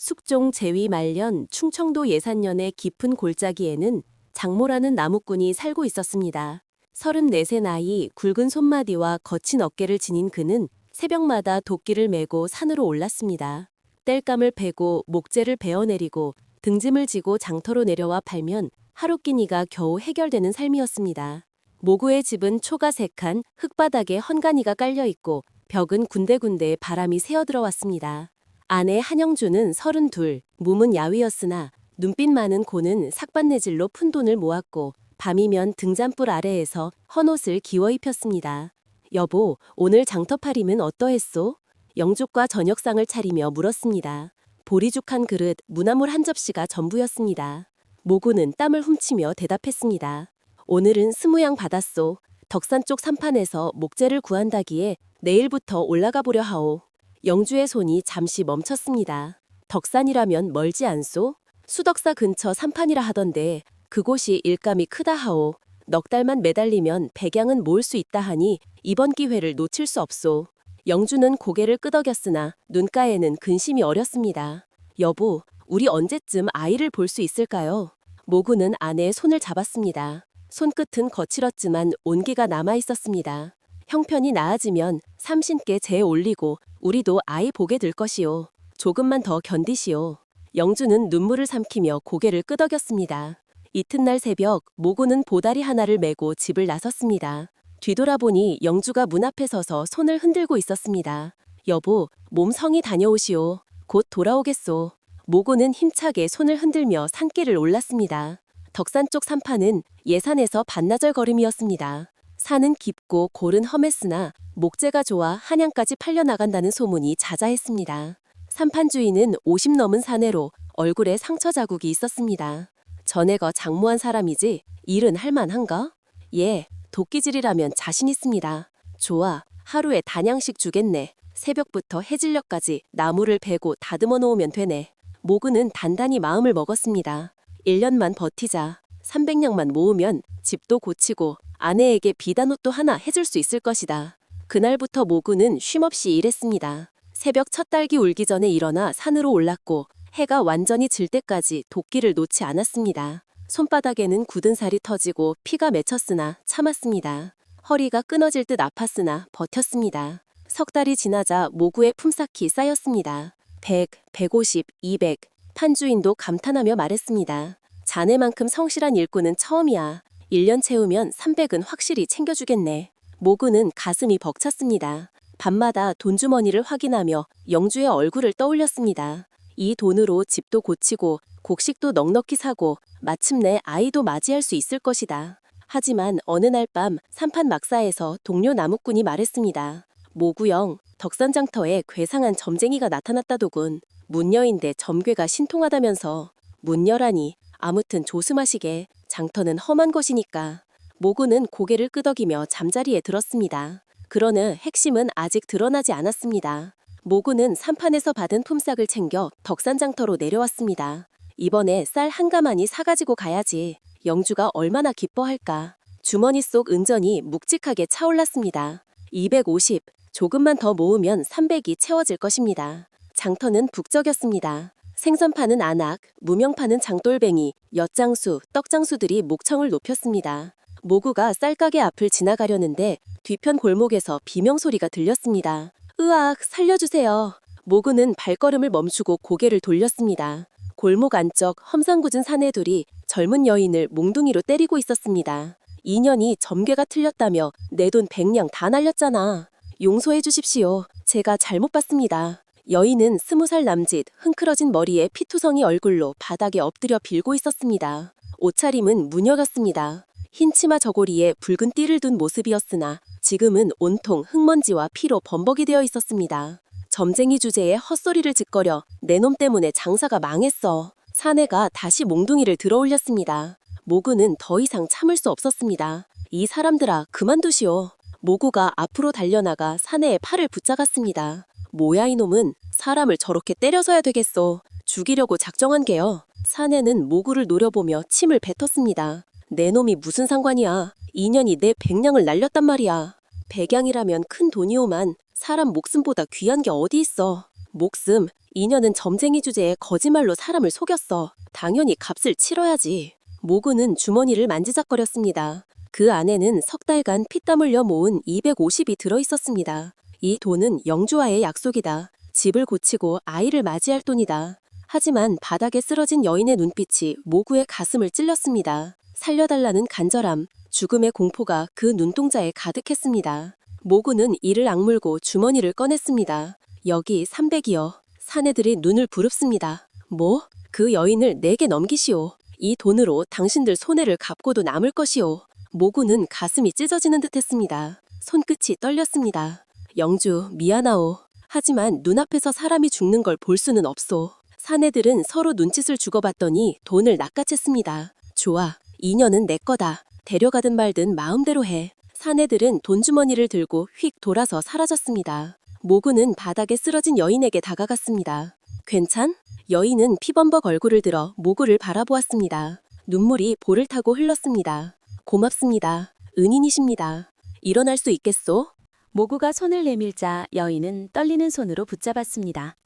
숙종 제위 말년 충청도 예산년의 깊은 골짜기에는 장모라는 나무꾼이 살고 있었습니다. 34세 나이 굵은 손마디와 거친 어깨를 지닌 그는 새벽마다 도끼를 메고 산으로 올랐습니다. 땔감을 베고 목재를 베어내리고 등짐을 지고 장터로 내려와 팔면 하루 끼니가 겨우 해결되는 삶이었습니다. 모구의 집은 초가색한 흙바닥에 헌가니가 깔려있고 벽은 군데군데 바람이 새어들어왔습니다. 아내 한영주는 32, 몸은 야위였으나 눈빛 많은 고는 삭반내질로 푼돈을 모았고 밤이면 등잔불 아래에서 헌옷을 기워 입혔습니다. 여보, 오늘 장터팔임은 어떠했소? 영죽과 저녁상을 차리며 물었습니다. 보리죽한 그릇, 무나물 한 접시가 전부였습니다. 모구는 땀을 훔치며 대답했습니다. 오늘은 20양 받았소. 덕산 쪽 산판에서 목재를 구한다기에 내일부터 올라가 보려 하오. 영주의 손이 잠시 멈췄습니다. 덕산이라면 멀지 않소? 수덕사 근처 산판이라 하던데 그곳이 일감이 크다 하오. 넉 달만 매달리면 백양은 모을 수 있다 하니 이번 기회를 놓칠 수 없소. 영주는 고개를 끄덕였으나 눈가에는 근심이 어렸습니다. 여보, 우리 언제쯤 아이를 볼 수 있을까요? 모구는 아내의 손을 잡았습니다. 손끝은 거칠었지만 온기가 남아 있었습니다. 형편이 나아지면 삼신께 재 올리고 우리도 아이 보게 될 것이오. 조금만 더 견디시오. 영주는 눈물을 삼키며 고개를 끄덕였습니다. 이튿날 새벽 모구는 보다리 하나를 메고 집을 나섰습니다. 뒤돌아보니 영주가 문 앞에 서서 손을 흔들고 있었습니다. 여보, 몸 성이 다녀오시오. 곧 돌아오겠소. 모구는 힘차게 손을 흔들며 산길을 올랐습니다. 덕산 쪽 산판은 예산에서 반나절 걸음이었습니다. 산은 깊고 골은 험했으나 목재가 좋아 한양까지 팔려나간다는 소문이 자자했습니다. 산판 주인은 50 넘은 사내로 얼굴에 상처 자국이 있었습니다. 전에거 장모한 사람이지 일은 할만한가? 예, 도끼질이라면 자신 있습니다. 좋아, 하루에 단양씩 주겠네. 새벽부터 해질녘까지 나무를 베고 다듬어 놓으면 되네. 모구는 단단히 마음을 먹었습니다. 1년만 버티자. 300냥만 모으면 집도 고치고 아내에게 비단옷도 하나 해줄 수 있을 것이다. 그날부터 모구는 쉼없이 일했습니다. 새벽 첫 딸기 울기 전에 일어나 산으로 올랐고 해가 완전히 질 때까지 도끼를 놓지 않았습니다. 손바닥에는 굳은 살이 터지고 피가 맺혔으나 참았습니다. 허리가 끊어질 듯 아팠으나 버텼습니다. 석 달이 지나자 모구의 품삯이 쌓였습니다. 100, 150, 200. 판주인도 감탄하며 말했습니다. 자네만큼 성실한 일꾼은 처음이야. 1년 채우면 300은 확실히 챙겨주겠네. 모구는 가슴이 벅찼습니다. 밤마다 돈주머니를 확인하며 영주의 얼굴을 떠올렸습니다. 이 돈으로 집도 고치고 곡식도 넉넉히 사고 마침내 아이도 맞이할 수 있을 것이다. 하지만 어느 날 밤 산판 막사에서 동료 나무꾼이 말했습니다. 모구영, 덕산장터에 괴상한 점쟁이가 나타났다더군. 문녀인데 점괘가 신통하다면서. 문녀라니. 아무튼 조심하시게. 장터는 험한 곳이니까. 모구는 고개를 끄덕이며 잠자리에 들었습니다. 그러나 핵심은 아직 드러나지 않았습니다. 모구는 산판에서 받은 품삯을 챙겨 덕산장터로 내려왔습니다. 이번에 쌀 한 가마니 사가지고 가야지. 영주가 얼마나 기뻐할까. 주머니 속 은전이 묵직하게 차올랐습니다. 250, 조금만 더 모으면 300이 채워질 것입니다. 장터는 북적였습니다. 생선 파는 안악, 무명 파는 장돌뱅이, 엿장수, 떡장수들이 목청을 높였습니다. 모구가 쌀가게 앞을 지나가려는데 뒤편 골목에서 비명소리가 들렸습니다. 으악, 살려주세요. 모구는 발걸음을 멈추고 고개를 돌렸습니다. 골목 안쪽 험상궂은 사내들이 젊은 여인을 몽둥이로 때리고 있었습니다. 인연이 점괘가 틀렸다며 내 돈 100냥 다 날렸잖아. 용서해 주십시오. 제가 잘못 봤습니다. 여인은 20살 남짓, 흥크러진 머리에 피투성이 얼굴로 바닥에 엎드려 빌고 있었습니다. 옷차림은 무녀였습니다. 흰 치마 저고리에 붉은 띠를 둔 모습이었으나 지금은 온통 흙먼지와 피로 범벅이 되어 있었습니다. 점쟁이 주제에 헛소리를 짓거려 내 놈 때문에 장사가 망했어. 사내가 다시 몽둥이를 들어올렸습니다. 모구는 더 이상 참을 수 없었습니다. 이 사람들아, 그만두시오. 모구가 앞으로 달려나가 사내의 팔을 붙잡았습니다. 뭐야 이놈은. 사람을 저렇게 때려서야 되겠소. 죽이려고 작정한 게요. 사내는 모구를 노려보며 침을 뱉었습니다. 내 놈이 무슨 상관이야. 인연이 내 100냥을 날렸단 말이야. 백양이라면 큰 돈이오만 사람 목숨보다 귀한 게 어디 있어. 목숨, 이년은 점쟁이 주제에 거짓말로 사람을 속였어. 당연히 값을 치러야지. 모구는 주머니를 만지작거렸습니다. 그 안에는 석 달간 피땀 흘려 모은 250이 들어있었습니다. 이 돈은 영주와의 약속이다. 집을 고치고 아이를 맞이할 돈이다. 하지만 바닥에 쓰러진 여인의 눈빛이 모구의 가슴을 찔렸습니다. 살려달라는 간절함, 죽음의 공포가 그 눈동자에 가득했습니다. 모구는 이를 악물고 주머니를 꺼냈습니다. 여기 300이요. 사내들이 눈을 부릅습니다. 뭐? 그 여인을 내게 넘기시오. 이 돈으로 당신들 손해를 갚고도 남을 것이오. 모구는 가슴이 찢어지는 듯했습니다. 손끝이 떨렸습니다. 영주, 미안하오. 하지만 눈앞에서 사람이 죽는 걸 볼 수는 없소. 사내들은 서로 눈짓을 주고받더니 돈을 낚아챘습니다. 좋아, 이년은 내 거다. 데려가든 말든 마음대로 해. 사내들은 돈주머니를 들고 휙 돌아서 사라졌습니다. 모구는 바닥에 쓰러진 여인에게 다가갔습니다. 괜찮? 여인은 피범벅 얼굴을 들어 모구를 바라보았습니다. 눈물이 볼을 타고 흘렀습니다. 고맙습니다. 은인이십니다. 일어날 수 있겠소? 모구가 손을 내밀자 여인은 떨리는 손으로 붙잡았습니다.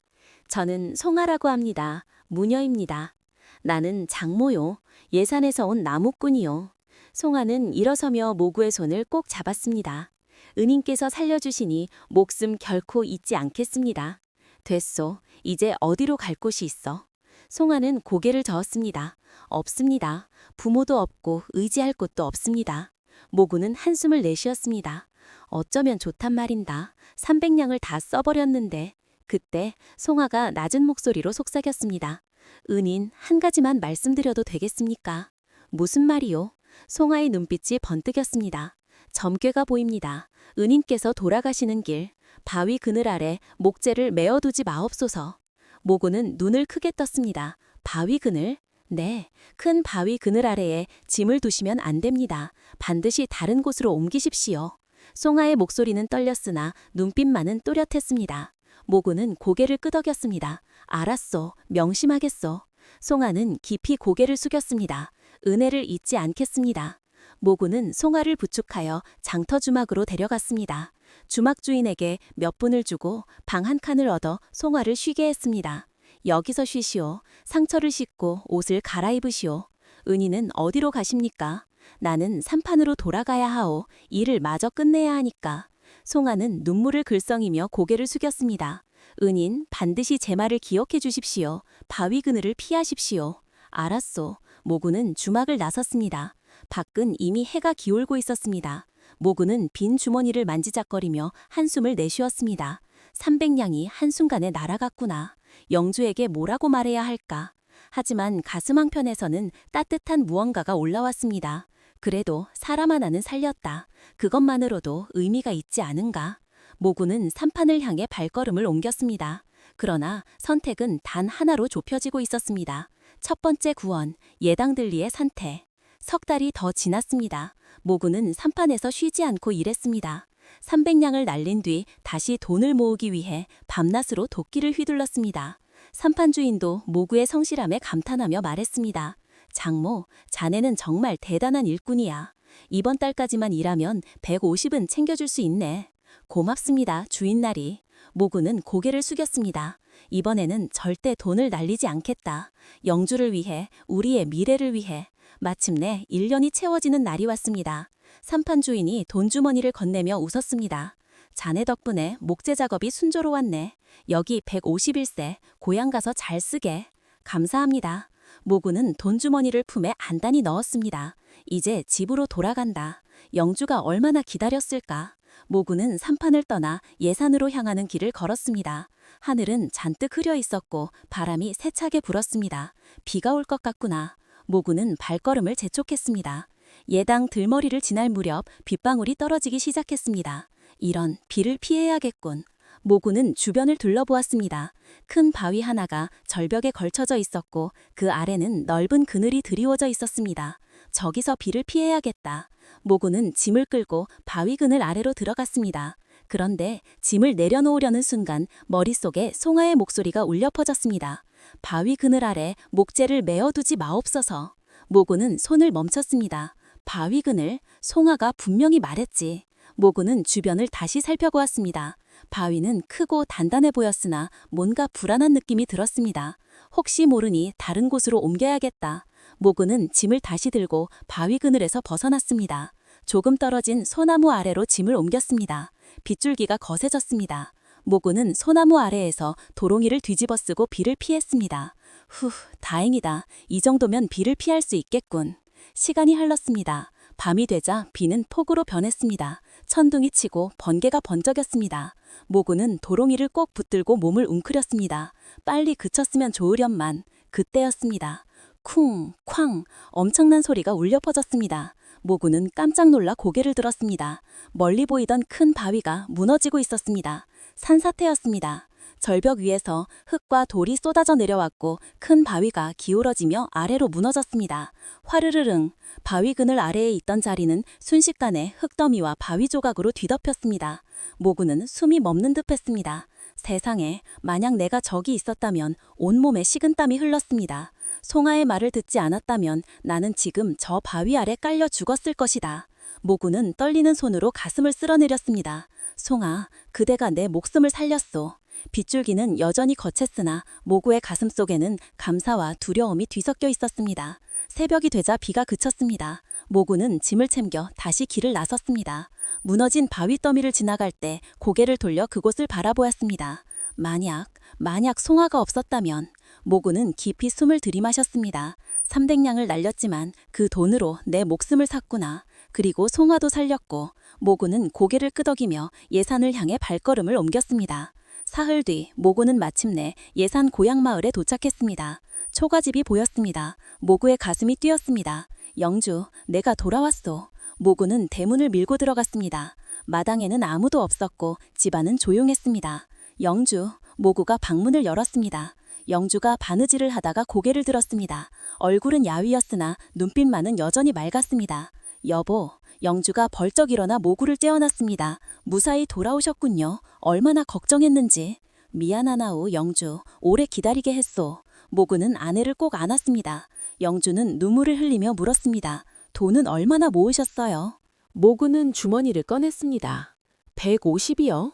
저는 송아라고 합니다. 무녀입니다. 나는 장모요. 예산에서 온 나무꾼이요. 송아는 일어서며 모구의 손을 꼭 잡았습니다. 은인께서 살려주시니 목숨 결코 잊지 않겠습니다. 됐소. 이제 어디로 갈 곳이 있어? 송아는 고개를 저었습니다. 없습니다. 부모도 없고 의지할 곳도 없습니다. 모구는 한숨을 내쉬었습니다. 어쩌면 좋단 말인다. 300냥을 다 써버렸는데. 그때 송아가 낮은 목소리로 속삭였습니다. 은인, 한 가지만 말씀드려도 되겠습니까? 무슨 말이요? 송아의 눈빛이 번뜩였습니다. 점괘가 보입니다. 은인께서 돌아가시는 길, 바위 그늘 아래 목재를 메어두지 마옵소서. 모구는 눈을 크게 떴습니다. 바위 그늘? 네, 큰 바위 그늘 아래에 짐을 두시면 안 됩니다. 반드시 다른 곳으로 옮기십시오. 송아의 목소리는 떨렸으나 눈빛만은 또렷했습니다. 모구는 고개를 끄덕였습니다. 알았소. 명심하겠소. 송아는 깊이 고개를 숙였습니다. 은혜를 잊지 않겠습니다. 모구는 송아를 부축하여 장터 주막으로 데려갔습니다. 주막 주인에게 몇 분을 주고 방 한 칸을 얻어 송아를 쉬게 했습니다. 여기서 쉬시오. 상처를 씻고 옷을 갈아입으시오. 은희는 어디로 가십니까? 나는 산판으로 돌아가야 하오. 일을 마저 끝내야 하니까. 송아는 눈물을 글썽이며 고개를 숙였습니다. 은인, 반드시 제 말을 기억해 주십시오. 바위 그늘을 피하십시오. 알았소. 모구는 주막을 나섰습니다. 밖은 이미 해가 기울고 있었습니다. 모구는 빈 주머니를 만지작거리며 한숨을 내쉬었습니다. 300냥이 한순간에 날아갔구나. 영주에게 뭐라고 말해야 할까? 하지만 가슴 한편에서는 따뜻한 무언가가 올라왔습니다. 그래도 사람 하나는 살렸다. 그것만으로도 의미가 있지 않은가? 모구는 산판을 향해 발걸음을 옮겼습니다. 그러나 선택은 단 하나로 좁혀지고 있었습니다. 첫 번째 구원, 예당들리의 산태. 석 달이 더 지났습니다. 모구는 산판에서 쉬지 않고 일했습니다. 300냥을 날린 뒤 다시 돈을 모으기 위해 밤낮으로 도끼를 휘둘렀습니다. 산판 주인도 모구의 성실함에 감탄하며 말했습니다. 장모, 자네는 정말 대단한 일꾼이야. 이번 달까지만 일하면 150은 챙겨줄 수 있네. 고맙습니다, 주인나리. 모구는 고개를 숙였습니다. 이번에는 절대 돈을 날리지 않겠다. 영주를 위해, 우리의 미래를 위해. 마침내 1년이 채워지는 날이 왔습니다. 산판 주인이 돈주머니를 건네며 웃었습니다. 자네 덕분에 목재 작업이 순조로웠네. 여기 151세, 고향 가서 잘 쓰게. 감사합니다. 모구는 돈주머니를 품에 안단히 넣었습니다. 이제 집으로 돌아간다. 영주가 얼마나 기다렸을까. 모구는 산판을 떠나 예산으로 향하는 길을 걸었습니다. 하늘은 잔뜩 흐려 있었고 바람이 세차게 불었습니다. 비가 올 것 같구나. 모구는 발걸음을 재촉했습니다. 예당 들머리를 지날 무렵 빗방울이 떨어지기 시작했습니다. 이런, 비를 피해야겠군. 모구는 주변을 둘러보았습니다. 큰 바위 하나가 절벽에 걸쳐져 있었고 그 아래는 넓은 그늘이 드리워져 있었습니다. 저기서 비를 피해야겠다. 모구는 짐을 끌고 바위 그늘 아래로 들어갔습니다. 그런데 짐을 내려놓으려는 순간 머릿속에 송아의 목소리가 울려 퍼졌습니다. 바위 그늘 아래 목재를 메어두지 마옵소서. 모구는 손을 멈췄습니다. 바위 그늘, 송아가 분명히 말했지. 모구는 주변을 다시 살펴보았습니다. 바위는 크고 단단해 보였으나 뭔가 불안한 느낌이 들었습니다. 혹시 모르니 다른 곳으로 옮겨야겠다. 모구는 짐을 다시 들고 바위 그늘에서 벗어났습니다. 조금 떨어진 소나무 아래로 짐을 옮겼습니다. 빗줄기가 거세졌습니다. 모구는 소나무 아래에서 도롱이를 뒤집어 쓰고 비를 피했습니다. 후, 다행이다. 이 정도면 비를 피할 수 있겠군. 시간이 흘렀습니다. 밤이 되자 비는 폭우로 변했습니다. 천둥이 치고 번개가 번쩍였습니다. 모구는 도롱이를 꼭 붙들고 몸을 웅크렸습니다. 빨리 그쳤으면 좋으련만. 그때였습니다. 쿵, 쾅, 엄청난 소리가 울려 퍼졌습니다. 모구는 깜짝 놀라 고개를 들었습니다. 멀리 보이던 큰 바위가 무너지고 있었습니다. 산사태였습니다. 절벽 위에서 흙과 돌이 쏟아져 내려왔고 큰 바위가 기울어지며 아래로 무너졌습니다. 화르르릉, 바위 그늘 아래에 있던 자리는 순식간에 흙더미와 바위 조각으로 뒤덮였습니다. 모구는 숨이 멎는 듯했습니다. 세상에, 만약 내가 저기 있었다면 온몸에 식은땀이 흘렀습니다. 송아의 말을 듣지 않았다면 나는 지금 저 바위 아래 깔려 죽었을 것이다. 모구는 떨리는 손으로 가슴을 쓸어내렸습니다. 송아, 그대가 내 목숨을 살렸소. 빗줄기는 여전히 거쳤으나 모구의 가슴 속에는 감사와 두려움이 뒤섞여 있었습니다. 새벽이 되자 비가 그쳤습니다. 모구는 짐을 챙겨 다시 길을 나섰습니다. 무너진 바위 더미를 지나갈 때 고개를 돌려 그곳을 바라보았습니다. 만약 송아가 없었다면. 모구는 깊이 숨을 들이마셨습니다. 300냥을 날렸지만 그 돈으로 내 목숨을 샀구나. 그리고 송아도 살렸고. 모구는 고개를 끄덕이며 예산을 향해 발걸음을 옮겼습니다. 사흘 뒤 모구는 마침내 예산 고향 마을에 도착했습니다. 초가집이 보였습니다. 모구의 가슴이 뛰었습니다. 영주, 내가 돌아왔소. 모구는 대문을 밀고 들어갔습니다. 마당에는 아무도 없었고 집안은 조용했습니다. 영주, 모구가 방문을 열었습니다. 영주가 바느질을 하다가 고개를 들었습니다. 얼굴은 야위었으나 눈빛만은 여전히 맑았습니다. 여보, 영주가 벌쩍 일어나 모구를 째어놨습니다. 무사히 돌아오셨군요. 얼마나 걱정했는지. 미안하나오, 영주. 오래 기다리게 했소. 모구는 아내를 꼭 안았습니다. 영주는 눈물을 흘리며 물었습니다. 돈은 얼마나 모으셨어요? 모구는 주머니를 꺼냈습니다. 150이요.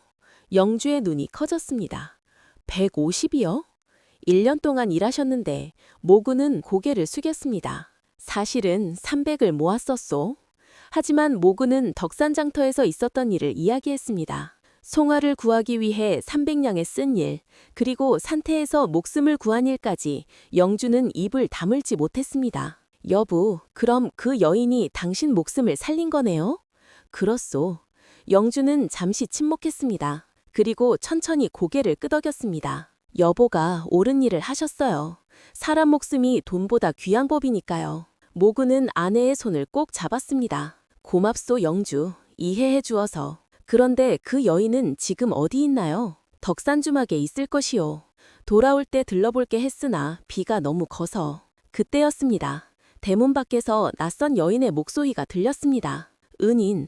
영주의 눈이 커졌습니다. 150이요? 1년 동안 일하셨는데 모구는 고개를 숙였습니다. 사실은 300을 모았었소. 하지만 모구는 덕산장터에서 있었던 일을 이야기했습니다. 송아를 구하기 위해 300냥에 쓴 일, 그리고 산태에서 목숨을 구한 일까지 영주는 입을 다물지 못했습니다. 여보, 그럼 그 여인이 당신 목숨을 살린 거네요? 그렇소. 영주는 잠시 침묵했습니다. 그리고 천천히 고개를 끄덕였습니다. 여보가 옳은 일을 하셨어요. 사람 목숨이 돈보다 귀한 법이니까요. 모구는 아내의 손을 꼭 잡았습니다. 고맙소, 영주. 이해해 주어서. 그런데 그 여인은 지금 어디 있나요? 덕산주막에 있을 것이요. 돌아올 때 들러볼게 했으나 비가 너무 커서. 그때였습니다. 대문 밖에서 낯선 여인의 목소리가 들렸습니다. 은인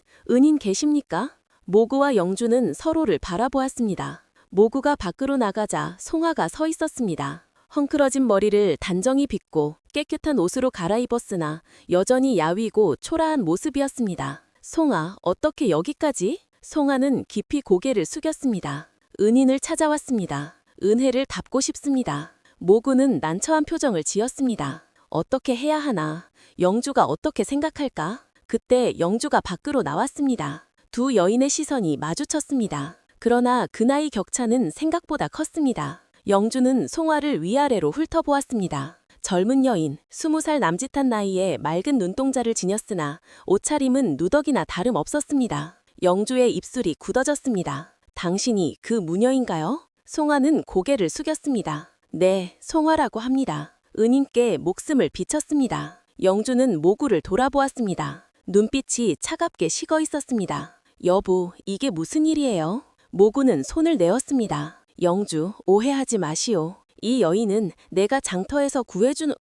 계십니까? 모구와 영주는 서로를 바라보았습니다. 모구가 밖으로 나가자 송아가 서 있었습니다. 헝클어진 머리를 단정히 빗고 깨끗한 옷으로 갈아입었으나 여전히 야위고 초라한 모습이었습니다. 송아, 어떻게 여기까지? 송아는 깊이 고개를 숙였습니다. 은인을 찾아왔습니다. 은혜를 갚고 싶습니다. 모구는 난처한 표정을 지었습니다. 어떻게 해야 하나? 영주가 어떻게 생각할까? 그때 영주가 밖으로 나왔습니다. 두 여인의 시선이 마주쳤습니다. 그러나 그 나이 격차는 생각보다 컸습니다. 영주는 송아를 위아래로 훑어보았습니다. 젊은 여인, 20살 남짓한 나이에 맑은 눈동자를 지녔으나 옷차림은 누더기나 다름없었습니다. 영주의 입술이 굳어졌습니다. 당신이 그 무녀인가요? 송아는 고개를 숙였습니다. 네, 송아라고 합니다. 은인께 목숨을 비쳤습니다. 영주는 모구를 돌아보았습니다. 눈빛이 차갑게 식어 있었습니다. 여보, 이게 무슨 일이에요? 모구는 손을 내었습니다. 영주, 오해하지 마시오. 이 여인은 내가 장터에서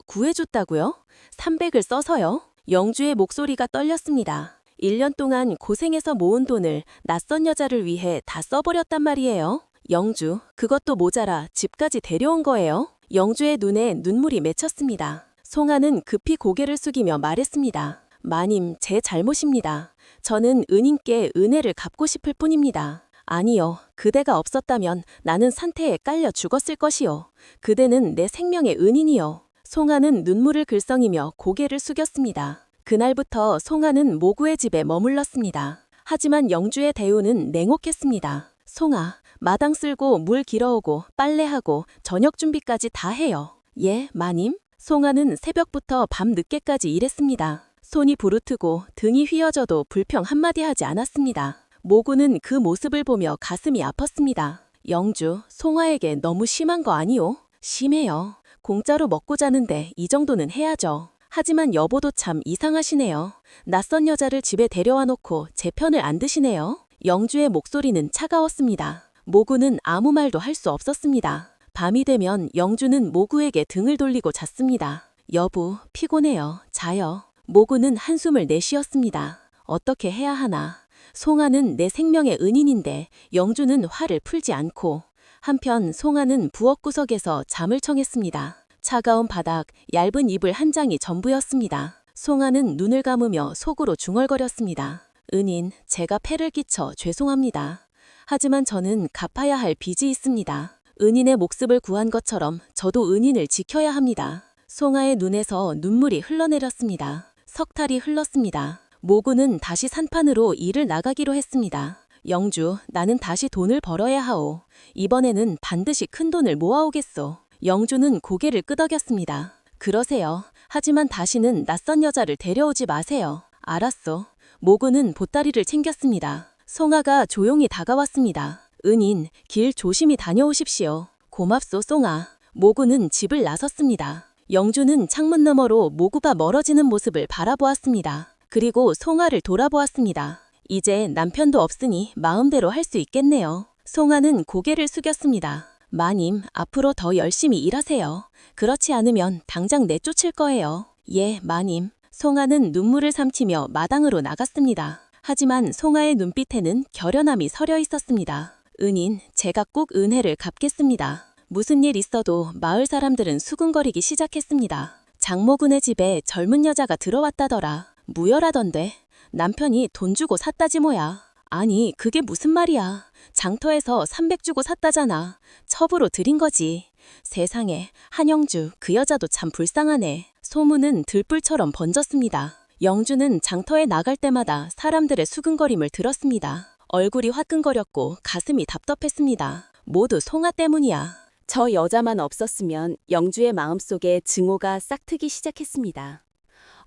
구해줬다고요? 300을 써서요? 영주의 목소리가 떨렸습니다. 1년 동안 고생해서 모은 돈을 낯선 여자를 위해 다 써버렸단 말이에요. 영주, 그것도 모자라 집까지 데려온 거예요? 영주의 눈에 눈물이 맺혔습니다. 송아는 급히 고개를 숙이며 말했습니다. 마님, 제 잘못입니다. 저는 은인께 은혜를 갚고 싶을 뿐입니다. 아니요. 그대가 없었다면 나는 산태에 깔려 죽었을 것이요. 그대는 내 생명의 은인이요. 송아는 눈물을 글썽이며 고개를 숙였습니다. 그날부터 송아는 모구의 집에 머물렀습니다. 하지만 영주의 대우는 냉혹했습니다. 송아, 마당 쓸고 물 길어오고 빨래하고 저녁 준비까지 다 해요. 예, 마님? 송아는 새벽부터 밤 늦게까지 일했습니다. 손이 부르트고 등이 휘어져도 불평 한마디 하지 않았습니다. 모구는 그 모습을 보며 가슴이 아팠습니다. 영주, 송아에게 너무 심한 거 아니오? 심해요. 공짜로 먹고 자는데 이 정도는 해야죠. 하지만 여보도 참 이상하시네요. 낯선 여자를 집에 데려와 놓고 제 편을 안 드시네요. 영주의 목소리는 차가웠습니다. 모구는 아무 말도 할 수 없었습니다. 밤이 되면 영주는 모구에게 등을 돌리고 잤습니다. 여보, 피곤해요. 자요. 모구는 한숨을 내쉬었습니다. 어떻게 해야 하나. 송아는 내 생명의 은인인데 영주는 화를 풀지 않고. 한편 송아는 부엌 구석에서 잠을 청했습니다. 차가운 바닥, 얇은 이불 한 장이 전부였습니다. 송아는 눈을 감으며 속으로 중얼거렸습니다. 은인, 제가 폐를 끼쳐 죄송합니다. 하지만 저는 갚아야 할 빚이 있습니다. 은인의 목숨을 구한 것처럼 저도 은인을 지켜야 합니다. 송아의 눈에서 눈물이 흘러내렸습니다. 석 달이 흘렀습니다. 모구는 다시 산판으로 일을 나가기로 했습니다. 영주, 나는 다시 돈을 벌어야 하오. 이번에는 반드시 큰 돈을 모아오겠소. 영주는 고개를 끄덕였습니다. 그러세요. 하지만 다시는 낯선 여자를 데려오지 마세요. 알았소. 모구는 보따리를 챙겼습니다. 송아가 조용히 다가왔습니다. 은인, 길 조심히 다녀오십시오. 고맙소, 송아. 모구는 집을 나섰습니다. 영주는 창문 너머로 모구가 멀어지는 모습을 바라보았습니다. 그리고 송아를 돌아보았습니다. 이제 남편도 없으니 마음대로 할 수 있겠네요. 송아는 고개를 숙였습니다. 마님, 앞으로 더 열심히 일하세요. 그렇지 않으면 당장 내쫓을 거예요. 예, 마님. 송아는 눈물을 삼키며 마당으로 나갔습니다. 하지만 송아의 눈빛에는 결연함이 서려 있었습니다. 은인, 제가 꼭 은혜를 갚겠습니다. 무슨 일 있어도 마을 사람들은 수군거리기 시작했습니다. 장모군의 집에 젊은 여자가 들어왔다더라. 무혈하던데. 남편이 돈 주고 샀다지 뭐야. 아니, 그게 무슨 말이야. 장터에서 300 주고 샀다잖아. 첩으로 드린 거지. 세상에, 한영주, 그 여자도 참 불쌍하네. 소문은 들불처럼 번졌습니다. 영주는 장터에 나갈 때마다 사람들의 수근거림을 들었습니다. 얼굴이 화끈거렸고 가슴이 답답했습니다. 모두 송아 때문이야. 저 여자만 없었으면 영주의 마음속에 증오가 싹트기 시작했습니다.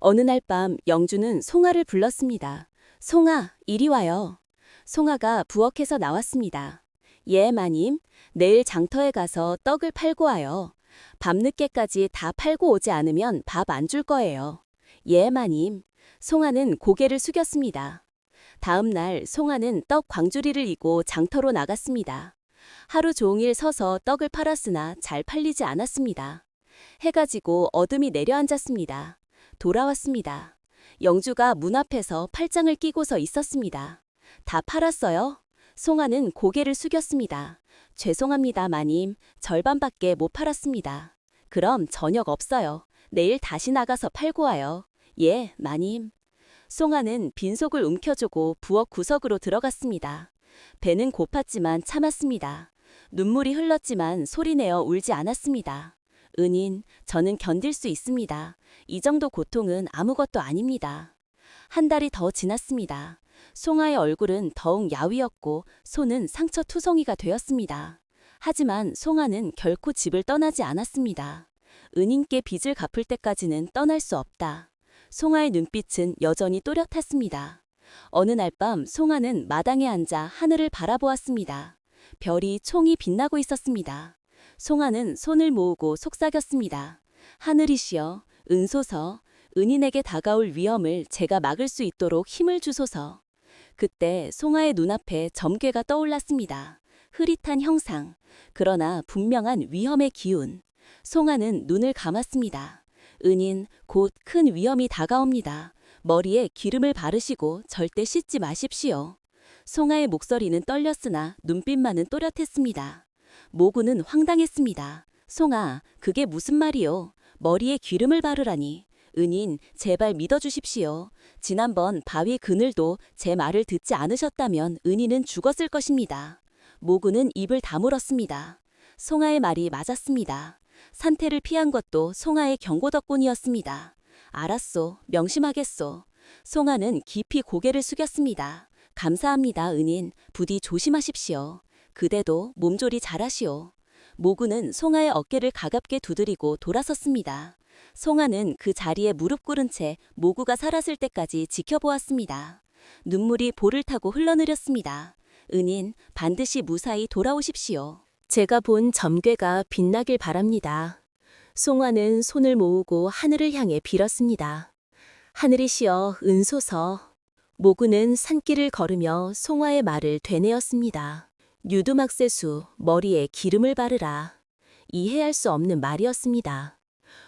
어느 날 밤 영주는 송아를 불렀습니다. 송아, 이리 와요. 송아가 부엌에서 나왔습니다. 예, 마님. 내일 장터에 가서 떡을 팔고 와요. 밤늦게까지 다 팔고 오지 않으면 밥 안 줄 거예요. 예, 마님. 송아는 고개를 숙였습니다. 다음 날 송아는 떡 광주리를 이고 장터로 나갔습니다. 하루 종일 서서 떡을 팔았으나 잘 팔리지 않았습니다. 해가 지고 어둠이 내려앉았습니다. 돌아왔습니다. 영주가 문 앞에서 팔짱을 끼고서 있었습니다. 다 팔았어요? 송아는 고개를 숙였습니다. 죄송합니다, 마님. 절반밖에 못 팔았습니다. 그럼 저녁 없어요. 내일 다시 나가서 팔고 와요. 예, 마님. 송아는 빈속을 움켜쥐고 부엌 구석으로 들어갔습니다. 배는 고팠지만 참았습니다. 눈물이 흘렀지만 소리내어 울지 않았습니다. 은인, 저는 견딜 수 있습니다. 이 정도 고통은 아무것도 아닙니다. 한 달이 더 지났습니다. 송아의 얼굴은 더욱 야위었고 손은 상처투성이가 되었습니다. 하지만 송아는 결코 집을 떠나지 않았습니다. 은인께 빚을 갚을 때까지는 떠날 수 없다. 송아의 눈빛은 여전히 또렷했습니다. 어느 날 밤 송아는 마당에 앉아 하늘을 바라보았습니다. 별이 총이 빛나고 있었습니다. 송아는 손을 모으고 속삭였습니다. 하늘이시여, 은소서, 은인에게 다가올 위험을 제가 막을 수 있도록 힘을 주소서. 그때 송아의 눈앞에 점괘가 떠올랐습니다. 흐릿한 형상, 그러나 분명한 위험의 기운. 송아는 눈을 감았습니다. 은인, 곧 큰 위험이 다가옵니다. 머리에 기름을 바르시고 절대 씻지 마십시오. 송아의 목소리는 떨렸으나 눈빛만은 또렷했습니다. 모구는 황당했습니다. 송아, 그게 무슨 말이요? 머리에 기름을 바르라니. 은인, 제발 믿어주십시오. 지난번 바위 그늘도 제 말을 듣지 않으셨다면 은인은 죽었을 것입니다. 모구는 입을 다물었습니다. 송아의 말이 맞았습니다. 산태를 피한 것도 송아의 경고 덕분이었습니다. 알았소, 명심하겠소. 송아는 깊이 고개를 숙였습니다. 감사합니다, 은인. 부디 조심하십시오. 그대도 몸조리 잘하시오. 모구는 송아의 어깨를 가깝게 두드리고 돌아섰습니다. 송아는 그 자리에 무릎 꿇은 채 모구가 살았을 때까지 지켜보았습니다. 눈물이 볼을 타고 흘러내렸습니다. 은인, 반드시 무사히 돌아오십시오. 제가 본 점괘가 빛나길 바랍니다. 송아는 손을 모으고 하늘을 향해 빌었습니다. 하늘이시여 은소서. 모구는 산길을 걸으며 송아의 말을 되뇌었습니다. 유두막새수, 머리에 기름을 바르라. 이해할 수 없는 말이었습니다.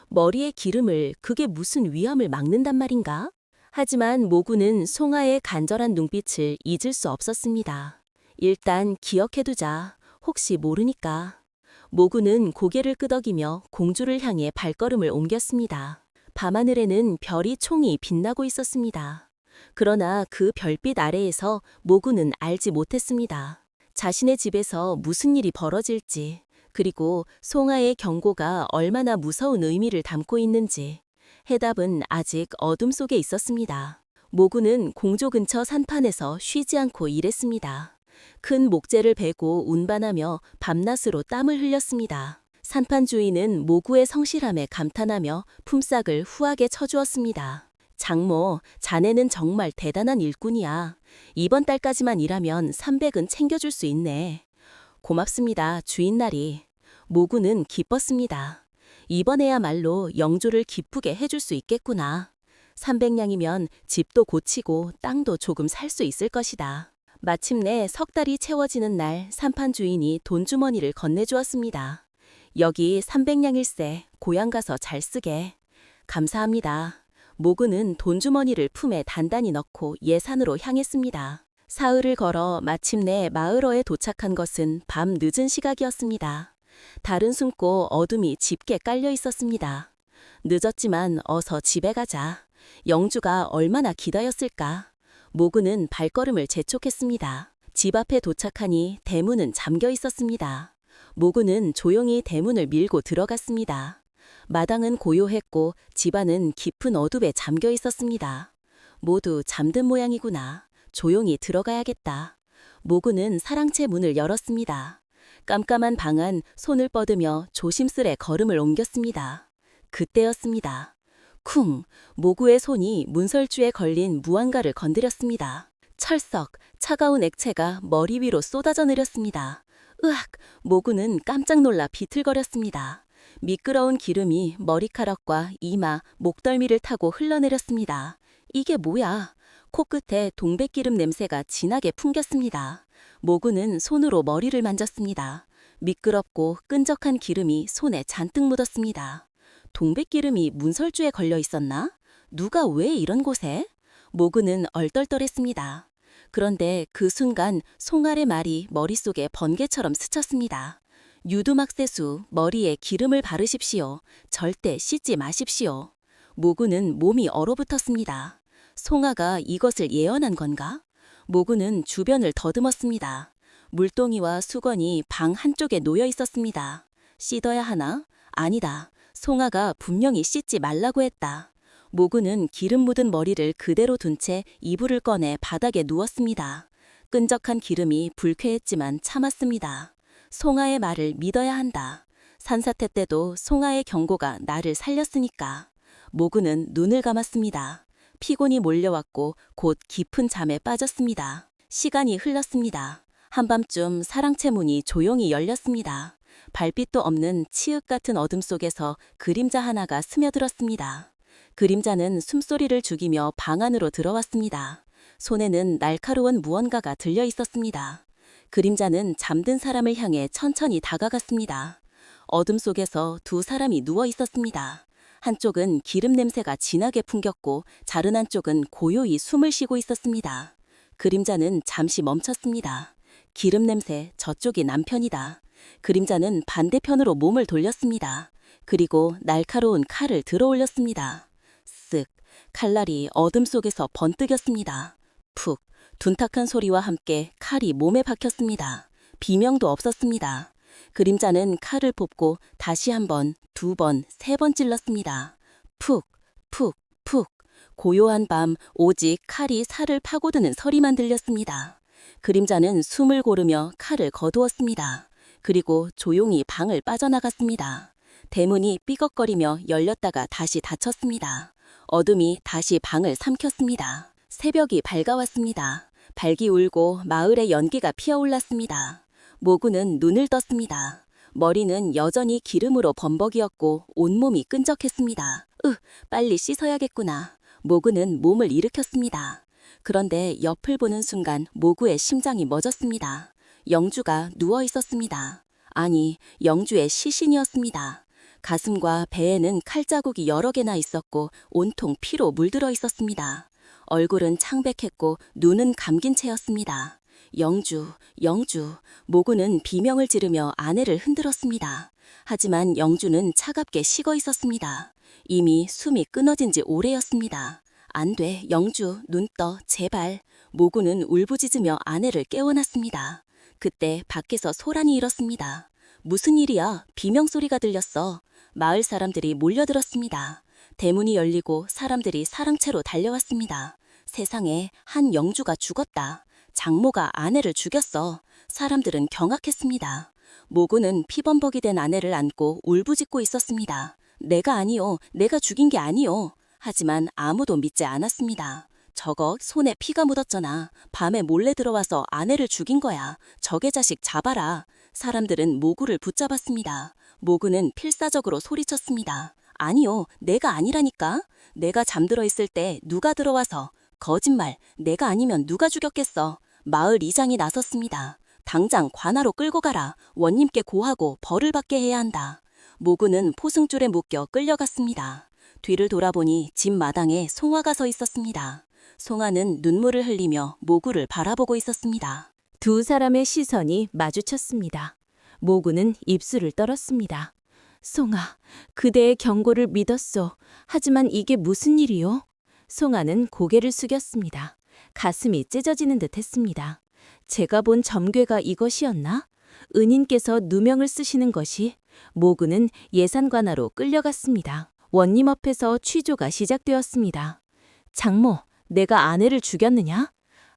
머리에 기름을, 그게 무슨 위험을 막는단 말인가? 하지만 모구는 송아의 간절한 눈빛을 잊을 수 없었습니다. 일단 기억해두자. 혹시 모르니까. 모구는 고개를 끄덕이며 공주를 향해 발걸음을 옮겼습니다. 밤하늘에는 별이 총이 빛나고 있었습니다. 그러나 그 별빛 아래에서 모구는 알지 못했습니다. 자신의 집에서 무슨 일이 벌어질지, 그리고 송아의 경고가 얼마나 무서운 의미를 담고 있는지 해답은 아직 어둠 속에 있었습니다. 모구는 공조 근처 산판에서 쉬지 않고 일했습니다. 큰 목재를 베고 운반하며 밤낮으로 땀을 흘렸습니다. 산판 주인은 모구의 성실함에 감탄하며 품삯을 후하게 쳐주었습니다. 장모, 자네는 정말 대단한 일꾼이야. 이번 달까지만 일하면 300은 챙겨줄 수 있네. 고맙습니다, 주인나리. 모구는 기뻤습니다. 이번에야말로 영조를 기쁘게 해줄 수 있겠구나. 300냥이면 집도 고치고 땅도 조금 살 수 있을 것이다. 마침내 석 달이 채워지는 날 산판 주인이 돈주머니를 건네주었습니다. 여기 300냥일세, 고향 가서 잘 쓰게. 감사합니다. 모구는 돈주머니를 품에 단단히 넣고 예산으로 향했습니다. 사흘을 걸어 마침내 마을어에 도착한 것은 밤 늦은 시각이었습니다. 달은 숨고 어둠이 짙게 깔려 있었습니다. 늦었지만 어서 집에 가자. 영주가 얼마나 기다렸을까. 모구는 발걸음을 재촉했습니다. 집 앞에 도착하니 대문은 잠겨 있었습니다. 모구는 조용히 대문을 밀고 들어갔습니다. 마당은 고요했고 집안은 깊은 어둠에 잠겨 있었습니다. 모두 잠든 모양이구나. 조용히 들어가야겠다. 모구는 사랑채 문을 열었습니다. 깜깜한 방 안 손을 뻗으며 조심스레 걸음을 옮겼습니다. 그때였습니다. 쿵! 모구의 손이 문설주에 걸린 무언가를 건드렸습니다. 철썩, 차가운 액체가 머리 위로 쏟아져 내렸습니다. 으악! 모구는 깜짝 놀라 비틀거렸습니다. 미끄러운 기름이 머리카락과 이마, 목덜미를 타고 흘러내렸습니다. 이게 뭐야? 코끝에 동백기름 냄새가 진하게 풍겼습니다. 모구는 손으로 머리를 만졌습니다. 미끄럽고 끈적한 기름이 손에 잔뜩 묻었습니다. 동백기름이 문설주에 걸려 있었나? 누가 왜 이런 곳에? 모구는 얼떨떨했습니다. 그런데 그 순간 송알의 말이 머릿속에 번개처럼 스쳤습니다. 유두막새수, 머리에 기름을 바르십시오. 절대 씻지 마십시오. 모구는 몸이 얼어붙었습니다. 송아가 이것을 예언한 건가? 모구는 주변을 더듬었습니다. 물동이와 수건이 방 한쪽에 놓여 있었습니다. 씻어야 하나? 아니다. 송아가 분명히 씻지 말라고 했다. 모구는 기름 묻은 머리를 그대로 둔 채 이불을 꺼내 바닥에 누웠습니다. 끈적한 기름이 불쾌했지만 참았습니다. 송아의 말을 믿어야 한다. 산사태 때도 송아의 경고가 나를 살렸으니까. 모구는 눈을 감았습니다. 피곤이 몰려왔고 곧 깊은 잠에 빠졌습니다. 시간이 흘렀습니다. 한밤쯤 사랑채 문이 조용히 열렸습니다. 발빛도 없는 치읓 같은 어둠 속에서 그림자 하나가 스며들었습니다. 그림자는 숨소리를 죽이며 방 안으로 들어왔습니다. 손에는 날카로운 무언가가 들려 있었습니다. 그림자는 잠든 사람을 향해 천천히 다가갔습니다. 어둠 속에서 두 사람이 누워 있었습니다. 한쪽은 기름 냄새가 진하게 풍겼고 다른 한쪽은 고요히 숨을 쉬고 있었습니다. 그림자는 잠시 멈췄습니다. 기름 냄새, 저쪽이 남편이다. 그림자는 반대편으로 몸을 돌렸습니다. 그리고 날카로운 칼을 들어 올렸습니다. 칼날이 어둠 속에서 번뜩였습니다. 푹, 둔탁한 소리와 함께 칼이 몸에 박혔습니다. 비명도 없었습니다. 그림자는 칼을 뽑고 다시 한 번, 두 번, 세 번 찔렀습니다. 푹, 푹, 푹. 고요한 밤 오직 칼이 살을 파고드는 소리만 들렸습니다. 그림자는 숨을 고르며 칼을 거두었습니다. 그리고 조용히 방을 빠져나갔습니다. 대문이 삐걱거리며 열렸다가 다시 닫혔습니다. 어둠이 다시 방을 삼켰습니다. 새벽이 밝아왔습니다. 발기 울고 마을의 연기가 피어올랐습니다. 모구는 눈을 떴습니다. 머리는 여전히 기름으로 범벅이었고 온몸이 끈적했습니다. 빨리 씻어야겠구나. 모구는 몸을 일으켰습니다. 그런데 옆을 보는 순간 모구의 심장이 멎었습니다. 영주가 누워 있었습니다. 아니, 영주의 시신이었습니다. 가슴과 배에는 칼자국이 여러 개나 있었고 온통 피로 물들어 있었습니다. 얼굴은 창백했고 눈은 감긴 채였습니다. 영주, 영주. 모구는 비명을 지르며 아내를 흔들었습니다. 하지만 영주는 차갑게 식어 있었습니다. 이미 숨이 끊어진 지 오래였습니다. 안 돼, 영주, 눈 떠, 제발. 모구는 울부짖으며 아내를 깨워놨습니다. 그때 밖에서 소란이 일었습니다. 무슨 일이야? 비명소리가 들렸어. 마을 사람들이 몰려들었습니다. 대문이 열리고 사람들이 사랑채로 달려왔습니다. 세상에, 한 영주가 죽었다. 장모가 아내를 죽였어. 사람들은 경악했습니다. 모구는 피범벅이 된 아내를 안고 울부짖고 있었습니다. 내가 아니요. 내가 죽인 게 아니요. 하지만 아무도 믿지 않았습니다. 저거 손에 피가 묻었잖아. 밤에 몰래 들어와서 아내를 죽인 거야. 저게 자식 잡아라. 사람들은 모구를 붙잡았습니다. 모구는 필사적으로 소리쳤습니다. 아니요. 내가 아니라니까. 내가 잠들어 있을 때 누가 들어와서. 거짓말. 내가 아니면 누가 죽였겠어. 마을 이장이 나섰습니다. 당장 관하로 끌고 가라. 원님께 고하고 벌을 받게 해야 한다. 모구는 포승줄에 묶여 끌려갔습니다. 뒤를 돌아보니 집 마당에 송아가 서 있었습니다. 송아는 눈물을 흘리며 모구를 바라보고 있었습니다. 두 사람의 시선이 마주쳤습니다. 모구는 입술을 떨었습니다. 송아, 그대의 경고를 믿었소. 하지만 이게 무슨 일이요? 송아는 고개를 숙였습니다. 가슴이 찢어지는 듯 했습니다. 제가 본 점괘가 이것이었나? 은인께서 누명을 쓰시는 것이. 모구는 예산관하로 끌려갔습니다. 원님 앞에서 취조가 시작되었습니다. 장모, 내가 아내를 죽였느냐?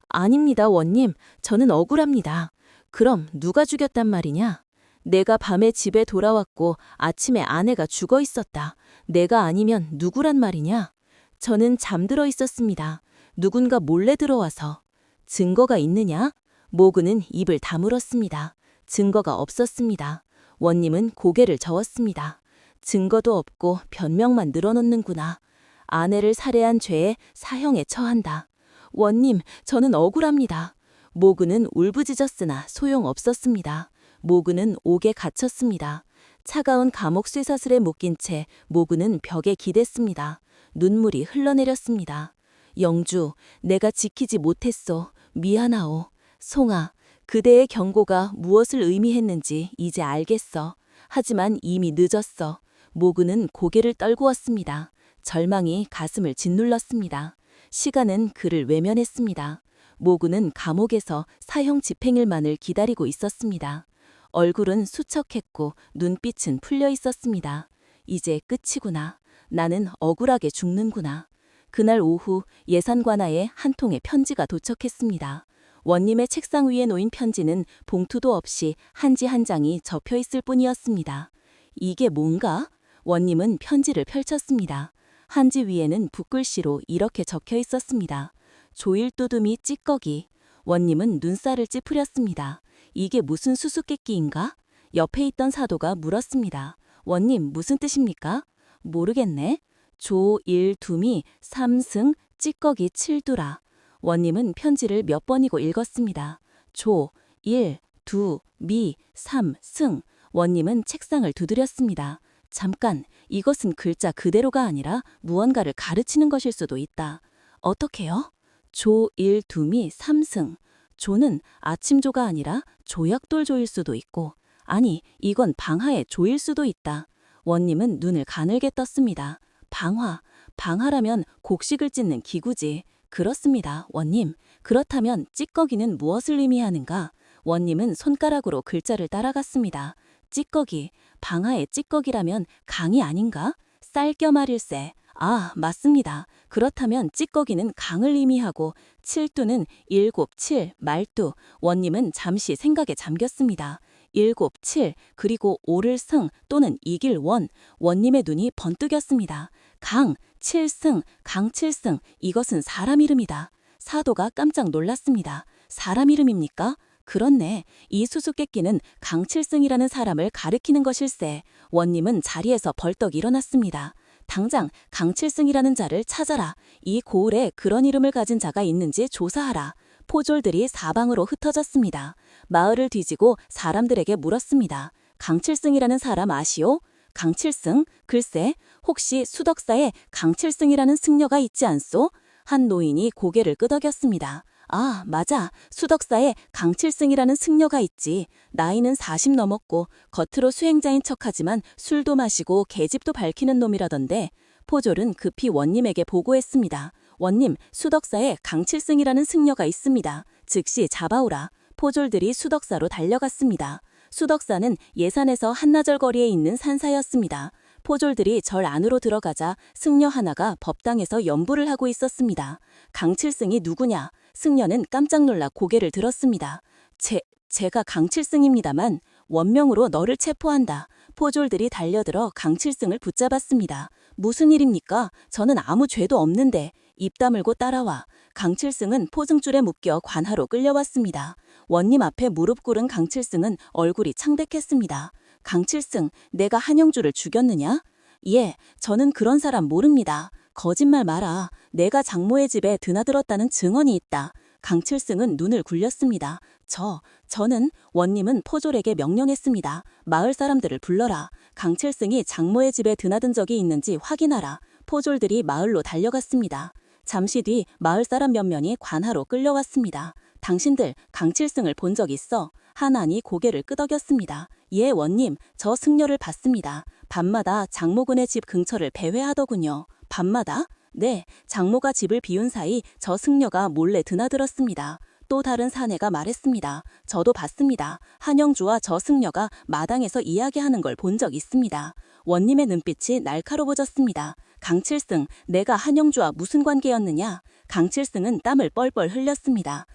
아닙니다, 원님. 저는 억울합니다. 그럼 누가 죽였단 말이냐? 내가 밤에 집에 돌아왔고 아침에 아내가 죽어 있었다. 내가 아니면 누구란 말이냐? 저는 잠들어 있었습니다. 누군가 몰래 들어와서. 증거가 있느냐? 모구는 입을 다물었습니다. 증거가 없었습니다. 원님은 고개를 저었습니다. 증거도 없고 변명만 늘어놓는구나. 아내를 살해한 죄에 사형에 처한다. 원님, 저는 억울합니다. 모구는 울부짖었으나 소용없었습니다. 모구는 옥에 갇혔습니다. 차가운 감옥 쇠사슬에 묶인 채 모구는 벽에 기댔습니다. 눈물이 흘러내렸습니다. 영주, 내가 지키지 못했소. 미안하오. 송아, 그대의 경고가 무엇을 의미했는지 이제 알겠어. 하지만 이미 늦었어. 모구는 고개를 떨구었습니다. 절망이 가슴을 짓눌렀습니다. 시간은 그를 외면했습니다. 모구는 감옥에서 사형 집행일만을 기다리고 있었습니다. 얼굴은 수척했고 눈빛은 풀려 있었습니다. 이제 끝이구나. 나는 억울하게 죽는구나. 그날 오후 예산관하에 한 통의 편지가 도착했습니다. 원님의 책상 위에 놓인 편지는 봉투도 없이 한지 한 장이 접혀 있을 뿐이었습니다. 이게 뭔가? 원님은 편지를 펼쳤습니다. 한지 위에는 붓글씨로 이렇게 적혀 있었습니다. 조일두둠이 찌꺼기. 원님은 눈살을 찌푸렸습니다. 이게 무슨 수수께끼인가? 옆에 있던 사도가 물었습니다. 원님, 무슨 뜻입니까? 모르겠네. 조일둠이 삼승 찌꺼기 칠두라. 원님은 편지를 몇 번이고 읽었습니다. 조, 일, 두, 미, 삼, 승. 원님은 책상을 두드렸습니다. 잠깐, 이것은 글자 그대로가 아니라 무언가를 가르치는 것일 수도 있다. 어떻게요? 조, 일, 두, 미, 삼승. 조는 아침조가 아니라 조약돌조일 수도 있고, 아니, 이건 방화의 조일 수도 있다. 원님은 눈을 가늘게 떴습니다. 방화, 방하라면 곡식을 찢는 기구지. 그렇습니다, 원님. 그렇다면 찌꺼기는 무엇을 의미하는가? 원님은 손가락으로 글자를 따라갔습니다. 찌꺼기, 방하의 찌꺼기라면 강이 아닌가? 쌀겨말일세. 아, 맞습니다. 그렇다면 찌꺼기는 강을 의미하고 칠두는 일곱, 칠, 말두. 원님은 잠시 생각에 잠겼습니다. 일곱, 칠, 그리고 오를 승 또는 이길 원. 원님의 눈이 번뜩였습니다. 강, 칠승, 강칠승. 이것은 사람 이름이다. 사도가 깜짝 놀랐습니다. 사람 이름입니까? 그렇네. 이 수수께끼는 강칠승이라는 사람을 가리키는 것일세. 원님은 자리에서 벌떡 일어났습니다. 당장 강칠승이라는 자를 찾아라. 이 고을에 그런 이름을 가진 자가 있는지 조사하라. 포졸들이 사방으로 흩어졌습니다. 마을을 뒤지고 사람들에게 물었습니다. 강칠승이라는 사람 아시오? 강칠승? 글쎄, 혹시 수덕사에 강칠승이라는 승려가 있지 않소? 한 노인이 고개를 끄덕였습니다. 아, 맞아. 수덕사에 강칠승이라는 승려가 있지. 나이는 40 넘었고 겉으로 수행자인 척하지만 술도 마시고 계집도 밝히는 놈이라던데. 포졸은 급히 원님에게 보고했습니다. 원님, 수덕사에 강칠승이라는 승려가 있습니다. 즉시 잡아오라. 포졸들이 수덕사로 달려갔습니다. 수덕사는 예산에서 한나절 거리에 있는 산사였습니다. 포졸들이 절 안으로 들어가자 승려 하나가 법당에서 연부를 하고 있었습니다. 강칠승이 누구냐? 승려는 깜짝 놀라 고개를 들었습니다. 제가 강칠승입니다만 원명으로 너를 체포한다. 포졸들이 달려들어 강칠승을 붙잡았습니다. 무슨 일입니까? 저는 아무 죄도 없는데. 입 다물고 따라와. 강칠승은 포승줄에 묶여 관하로 끌려왔습니다. 원님 앞에 무릎 꿇은 강칠승은 얼굴이 창백했습니다. 강칠승, 내가 한영주를 죽였느냐? 예, 저는 그런 사람 모릅니다. 거짓말 마라. 내가 장모의 집에 드나들었다는 증언이 있다. 강칠승은 눈을 굴렸습니다. 저는 원님은 포졸에게 명령했습니다. 마을 사람들을 불러라. 강칠승이 장모의 집에 드나든 적이 있는지 확인하라. 포졸들이 마을로 달려갔습니다. 잠시 뒤 마을 사람 몇 명이 관하로 끌려왔습니다. 당신들 강칠승을 본 적 있어? 하나니 고개를 끄덕였습니다. 예, 원님, 저 승려를 봤습니다. 밤마다 장모군의 집 근처를 배회하더군요. 밤마다? 네, 장모가 집을 비운 사이 저 승려가 몰래 드나들었습니다. 또 다른 사내가 말했습니다. 저도 봤습니다. 한영주와 저 승려가 마당에서 이야기하는 걸 본 적 있습니다. 원님의 눈빛이 날카로워졌습니다. 강칠승, 내가 한영주와 무슨 관계였느냐? 강칠승은 땀을 뻘뻘 흘렸습니다.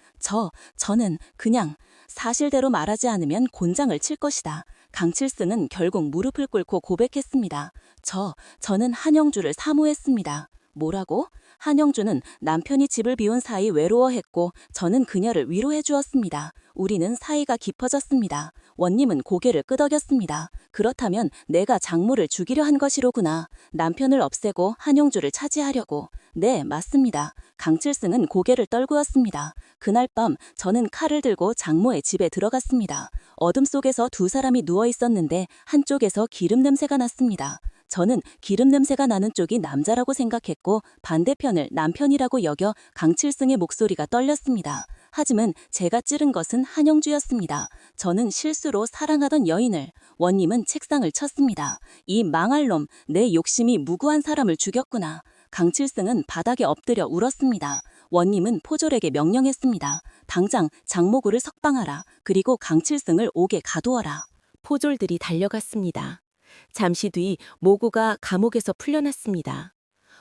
저는 그냥 사실대로 말하지 않으면 곤장을 칠 것이다. 강칠승은 결국 무릎을 꿇고 고백했습니다. 저는 한영주를 사모했습니다. 뭐라고? 한영주는 남편이 집을 비운 사이 외로워했고 저는 그녀를 위로해 주었습니다. 우리는 사이가 깊어졌습니다. 원님은 고개를 끄덕였습니다. 그렇다면 내가 장모를 죽이려 한 것이로구나. 남편을 없애고 한영주를 차지하려고. 네, 맞습니다. 강칠승은 고개를 떨구었습니다. 그날 밤 저는 칼을 들고 장모의 집에 들어갔습니다. 어둠 속에서 두 사람이 누워 있었는데 한쪽에서 기름 냄새가 났습니다. 저는 기름 냄새가 나는 쪽이 남자라고 생각했고 반대편을 남편이라고 여겨 강칠승의 목소리가 떨렸습니다. 하지만 제가 찌른 것은 한영주였습니다. 저는 실수로 사랑하던 여인을. 원님은 책상을 쳤습니다. 이 망할 놈, 내 욕심이 무고한 사람을 죽였구나. 강칠승은 바닥에 엎드려 울었습니다. 원님은 포졸에게 명령했습니다. 당장 장모구를 석방하라. 그리고 강칠승을 옥에 가두어라. 포졸들이 달려갔습니다. 잠시 뒤 모구가 감옥에서 풀려났습니다.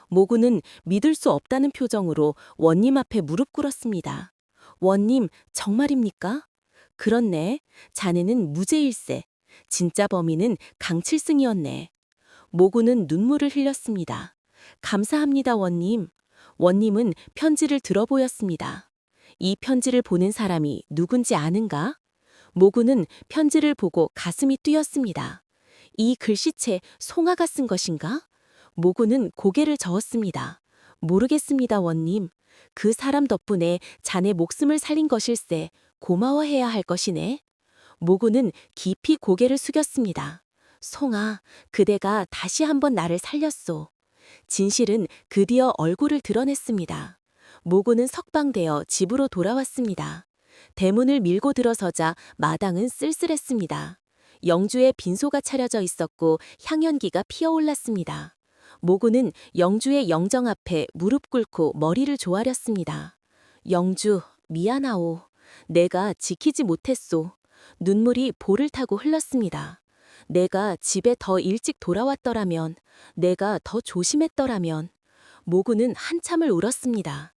모구는 믿을 수 없다는 표정으로 원님 앞에 무릎 꿇었습니다. 원님, 정말입니까? 그렇네. 자네는 무죄일세. 진짜 범인은 강칠승이었네. 모구는 눈물을 흘렸습니다. 감사합니다, 원님. 원님은 편지를 들어보였습니다. 이 편지를 보낸 사람이 누군지 아는가? 모구는 편지를 보고 가슴이 뛰었습니다. 이 글씨체 송아가 쓴 것인가? 모구는 고개를 저었습니다. 모르겠습니다, 원님. 그 사람 덕분에 자네 목숨을 살린 것일세. 고마워해야 할 것이네. 모구는 깊이 고개를 숙였습니다. 송아, 그대가 다시 한번 나를 살렸소. 진실은 드디어 얼굴을 드러냈습니다. 모구는 석방되어 집으로 돌아왔습니다. 대문을 밀고 들어서자 마당은 쓸쓸했습니다. 영주에 빈소가 차려져 있었고 향연기가 피어올랐습니다. 모구는 영주의 영정 앞에 무릎 꿇고 머리를 조아렸습니다. 영주, 미안하오. 내가 지키지 못했소. 눈물이 볼을 타고 흘렀습니다. 내가 집에 더 일찍 돌아왔더라면, 내가 더 조심했더라면. 모구는 한참을 울었습니다.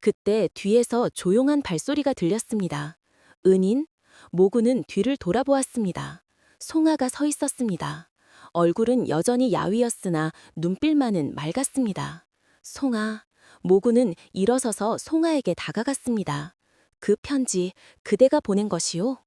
그때 뒤에서 조용한 발소리가 들렸습니다. 은인? 모구는 뒤를 돌아보았습니다. 송아가 서 있었습니다. 얼굴은 여전히 야위었으나 눈빛만은 맑았습니다. 송아. 모구는 일어서서 송아에게 다가갔습니다. 그 편지, 그대가 보낸 것이오?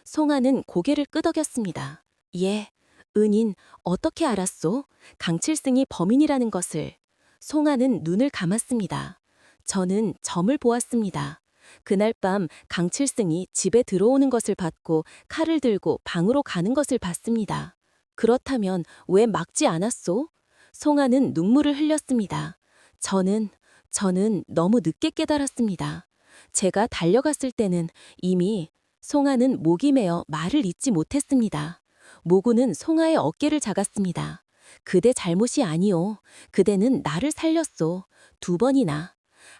송아는 고개를 끄덕였습니다. 예. 은인, 어떻게 알았소? 강칠승이 범인이라는 것을. 송아는 눈을 감았습니다. 저는 점을 보았습니다. 그날 밤 강칠승이 집에 들어오는 것을 봤고 칼을 들고 방으로 가는 것을 봤습니다. 그렇다면 왜 막지 않았소? 송아는 눈물을 흘렸습니다. 저는 너무 늦게 깨달았습니다. 제가 달려갔을 때는 이미. 송아는 목이 메어 말을 잇지 못했습니다. 모구는 송아의 어깨를 잡았습니다. 그대 잘못이 아니오. 그대는 나를 살렸소. 2번이나.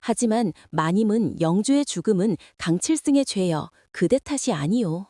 하지만 마님은 영주의 죽음은 강칠승의 죄여 그대 탓이 아니오.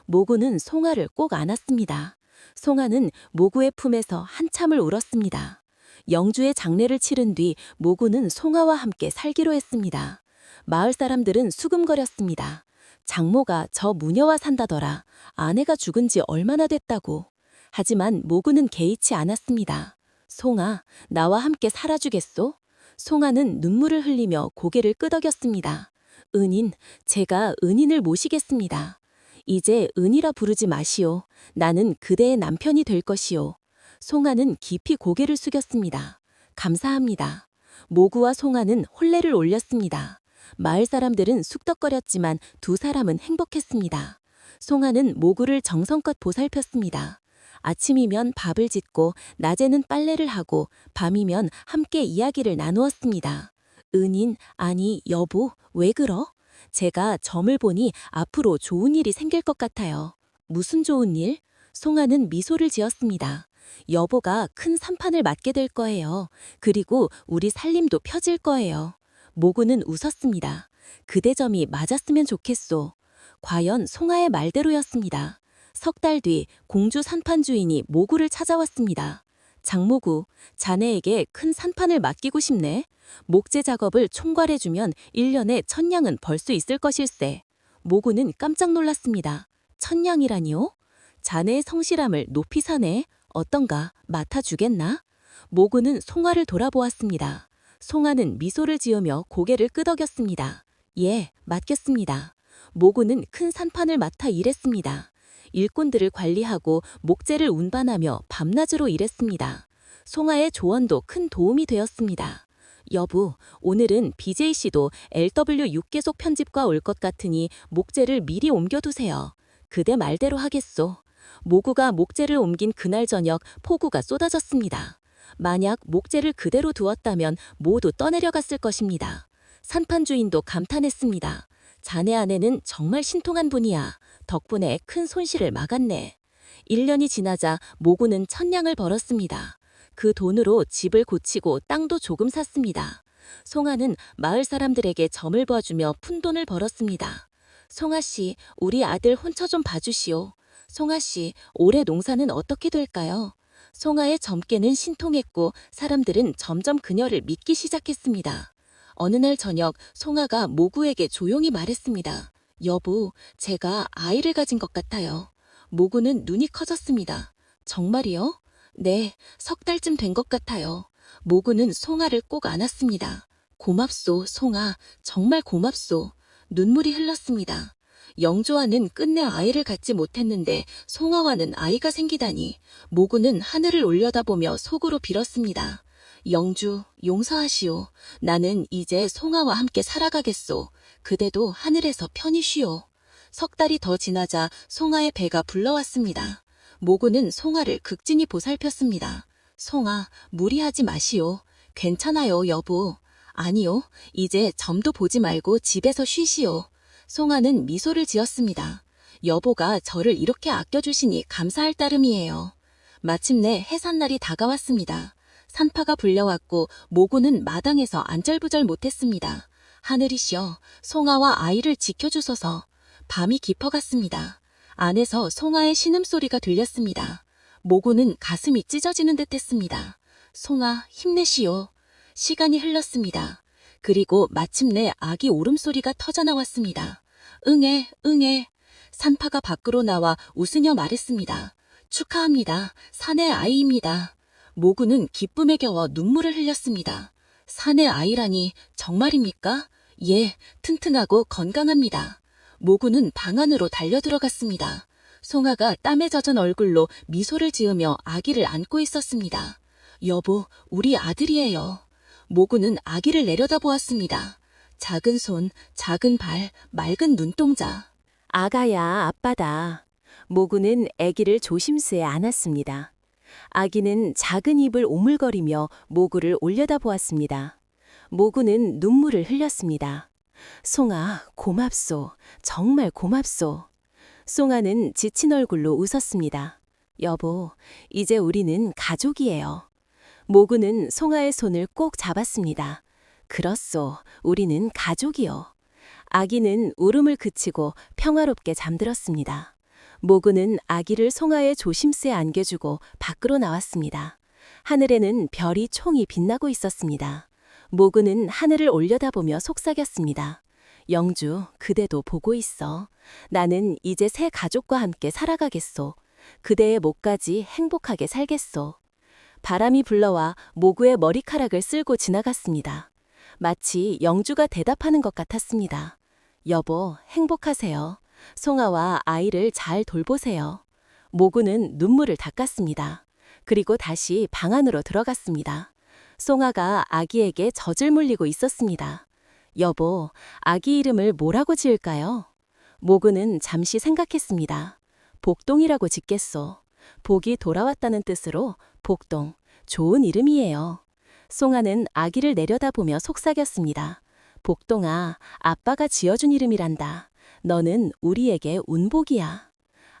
모구는 송아를 꼭 안았습니다. 송아는 모구의 품에서 한참을 울었습니다. 영주의 장례를 치른 뒤 모구는 송아와 함께 살기로 했습니다. 마을 사람들은 수금거렸습니다. 장모가 저 무녀와 산다더라. 아내가 죽은 지 얼마나 됐다고. 하지만 모구는 개의치 않았습니다. 송아, 나와 함께 살아주겠소? 송아는 눈물을 흘리며 고개를 끄덕였습니다. 은인, 제가 은인을 모시겠습니다. 이제 은이라 부르지 마시오. 나는 그대의 남편이 될 것이오. 송아는 깊이 고개를 숙였습니다. 감사합니다. 모구와 송아는 혼례를 올렸습니다. 마을 사람들은 쑥덕거렸지만 2사람은 행복했습니다. 송아는 모구를 정성껏 보살폈습니다. 아침이면 밥을 짓고 낮에는 빨래를 하고 밤이면 함께 이야기를 나누었습니다. 은인, 아니 여보, 왜 그러? 제가 점을 보니 앞으로 좋은 일이 생길 것 같아요. 무슨 좋은 일? 송아는 미소를 지었습니다. 여보가 큰 산판을 맡게 될 거예요. 그리고 우리 살림도 펴질 거예요. 모구는 웃었습니다. 그대 점이 맞았으면 좋겠소. 과연 송아의 말대로였습니다. 3달 뒤 공주 산판 주인이 모구를 찾아왔습니다. 장모구, 자네에게 큰 산판을 맡기고 싶네. 목재 작업을 총괄해주면 1년에 1000냥은 벌 수 있을 것일세. 모구는 깜짝 놀랐습니다. 1000냥이라니요? 자네의 성실함을 높이 사네. 어떤가, 맡아주겠나? 모구는 송아를 돌아보았습니다. 송아는 미소를 지으며 고개를 끄덕였습니다. 예, 맡겼습니다. 모구는 큰 산판을 맡아 일했습니다. 일꾼들을 관리하고 목재를 운반하며 밤낮으로 일했습니다. 송아의 조언도 큰 도움이 되었습니다. 여보, 오늘은 BJ씨도 LW6계속 편집과 올 것 같으니 목재를 미리 옮겨두세요. 그대 말대로 하겠소. 모구가 목재를 옮긴 그날 저녁 폭우가 쏟아졌습니다. 만약 목재를 그대로 두었다면 모두 떠내려갔을 것입니다. 산판 주인도 감탄했습니다. 자네 아내는 정말 신통한 분이야. 덕분에 큰 손실을 막았네. 1년이 지나자 모구는 1000냥을 벌었습니다. 그 돈으로 집을 고치고 땅도 조금 샀습니다. 송아는 마을 사람들에게 점을 봐주며 푼돈을 벌었습니다. 송아씨, 우리 아들 혼처 좀 봐주시오. 송아씨, 올해 농사는 어떻게 될까요? 송아의 점괘는 신통했고 사람들은 점점 그녀를 믿기 시작했습니다. 어느 날 저녁 송아가 모구에게 조용히 말했습니다. 여보, 제가 아이를 가진 것 같아요. 모구는 눈이 커졌습니다. 정말이요? 네, 3달쯤 된 것 같아요. 모구는 송아를 꼭 안았습니다. 고맙소, 송아. 정말 고맙소. 눈물이 흘렀습니다. 영조와는 끝내 아이를 갖지 못했는데 송아와는 아이가 생기다니. 모구는 하늘을 올려다보며 속으로 빌었습니다. 영주, 용서하시오. 나는 이제 송아와 함께 살아가겠소. 그대도 하늘에서 편히 쉬오. 3달이 더 지나자 송아의 배가 불러왔습니다. 모구는 송아를 극진히 보살폈습니다. 송아, 무리하지 마시오. 괜찮아요, 여보. 아니요, 이제 점도 보지 말고 집에서 쉬시오. 송아는 미소를 지었습니다. 여보가 저를 이렇게 아껴주시니 감사할 따름이에요. 마침내 해산날이 다가왔습니다. 산파가 불려왔고 모구는 마당에서 안절부절 못했습니다. 하늘이시여, 송아와 아이를 지켜주소서. 밤이 깊어갔습니다. 안에서 송아의 신음소리가 들렸습니다. 모구는 가슴이 찢어지는 듯했습니다. 송아, 힘내시오. 시간이 흘렀습니다. 그리고 마침내 아기 울음소리가 터져나왔습니다. 응애, 응애. 산파가 밖으로 나와 웃으며 말했습니다. 축하합니다. 산의 아이입니다. 모구는 기쁨에 겨워 눈물을 흘렸습니다. 산의 아이라니 정말입니까? 예, 튼튼하고 건강합니다. 모구는 방 안으로 달려들어갔습니다. 송아가 땀에 젖은 얼굴로 미소를 지으며 아기를 안고 있었습니다. 여보, 우리 아들이에요. 모구는 아기를 내려다보았습니다. 작은 손, 작은 발, 맑은 눈동자. 아가야, 아빠다. 모구는 아기를 조심스레 안았습니다. 아기는 작은 입을 오물거리며 모구를 올려다보았습니다. 모구는 눈물을 흘렸습니다. 송아, 고맙소. 정말 고맙소. 송아는 지친 얼굴로 웃었습니다. 여보, 이제 우리는 가족이에요. 모구는 송아의 손을 꼭 잡았습니다. 그렇소, 우리는 가족이요. 아기는 울음을 그치고 평화롭게 잠들었습니다. 모구는 아기를 송아의 조심스에 안겨주고 밖으로 나왔습니다. 하늘에는 별이 총이 빛나고 있었습니다. 모구는 하늘을 올려다보며 속삭였습니다. 영주, 그대도 보고 있어. 나는 이제 새 가족과 함께 살아가겠소. 그대의 목까지 행복하게 살겠소. 바람이 불러와 모구의 머리카락을 쓸고 지나갔습니다. 마치 영주가 대답하는 것 같았습니다. 여보, 행복하세요. 송아와 아이를 잘 돌보세요. 모구는 눈물을 닦았습니다. 그리고 다시 방 안으로 들어갔습니다. 송아가 아기에게 젖을 물리고 있었습니다. 여보, 아기 이름을 뭐라고 지을까요? 모구는 잠시 생각했습니다. 복동이라고 짓겠소. 복이 돌아왔다는 뜻으로 복동, 좋은 이름이에요. 송아는 아기를 내려다보며 속삭였습니다. 복동아, 아빠가 지어준 이름이란다. 너는 우리에게 운복이야.